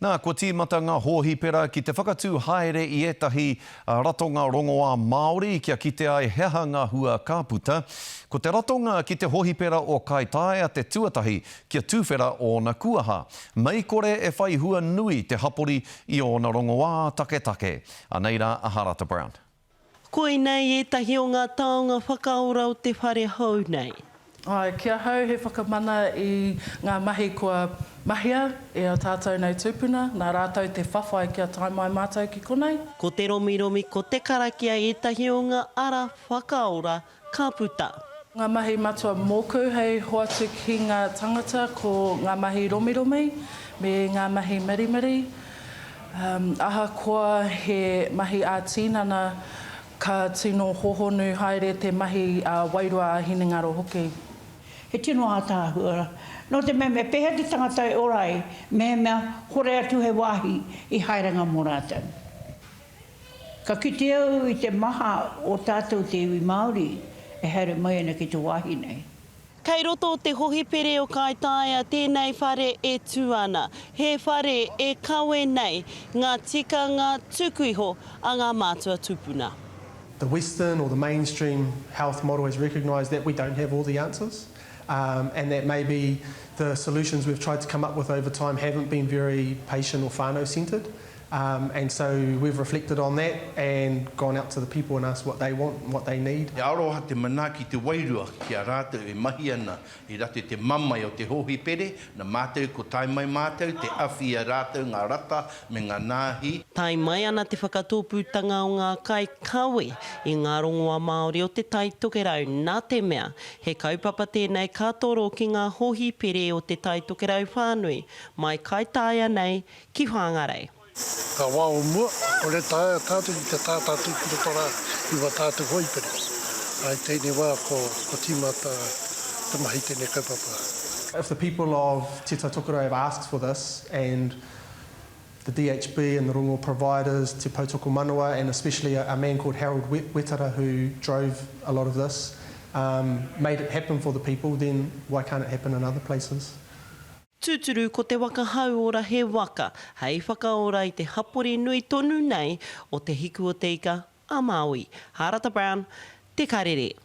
Nā, ko tīmata ngā hōhi pera ki te whakatū haere i etahi ratonga rongoā Māori kia kite ai heha ngā hua kāputa. Ko te ratonga ki te hōhi pera o Kaitaia te tuatahi kia tūwhera o na kuaha. Mai kore e whai hua nui te hapori i o na rongoā take. Aneira Aharata Brown. Koe nei etahi o ngā taonga whakaora o te whare hau nei. Ai, kia hau he whakamana i ngā mahi kua mahia e a tātou nei tūpuna, nā rātou te whawhai kia tai mai mātou ki konei. Ko te romiromi ko te karakia etahi o ngā ara whakaora kāputa. Ngā mahi matua mōku hei hoatu ki ngā tangata ko ngā mahi romiromi me ngā mahi mirimiri. Aha koa he mahi a tīnana ka tino hohonu haere te mahi wairua a Hinengaro hoki. He tino ātāhua. No te mea pēhea te tangata e orai, mea hore atu he wāhi i haeranga mō rātou. Ka kite au i te maha o tātou te iwi Māori e haere mai ana ki te wāhi nei. Kei roto o te hohipere o Kaitaia, tēnei whare e tūana. He whare e kawe nei ngā tikanga tukuiho a ngā mātua tupuna. The Western or the mainstream health model has recognised that we don't have all the answers and that maybe the solutions we've tried to come up with over time haven't been very patient or whānau-centred. And so we've reflected on that and gone out to the people and asked what they want and what they need. E aroha te mana ki te wairua ki a rātou e mahi ana i rate te mamai o te hohi pere, na mātou ko tai mai mātou, te awhi a rātou ngā rata me ngā nāhi. Tai mai ana te whakatōpūtanga o ngā kai kawe i ngā rongoā Māori o te tai tokerau. Nā te mea, he kaupapa tēnei kātoro ki ngā hohi pere o te tai tokerau whānui, mai Kaitaia nei ki Whangarei. Ka wao mua, o le tātou i te tātātou kurotora i wa tātou hoipere. Ai tēnei wā ko tīmata te mahi tēnei kaupapa. If the people of Te Tai Tokerau have asked for this and the DHB and the rongo providers, Te Pautoko Manawa, and especially a man called Harold Wetara who drove a lot of this, made it happen for the people, then why can't it happen in other places? Tūturu ko te waka hauora he waka, hei whakaora i te hapori nui tonu nei o te hiku o te ika a Maui. Harata Brown, Te Karere.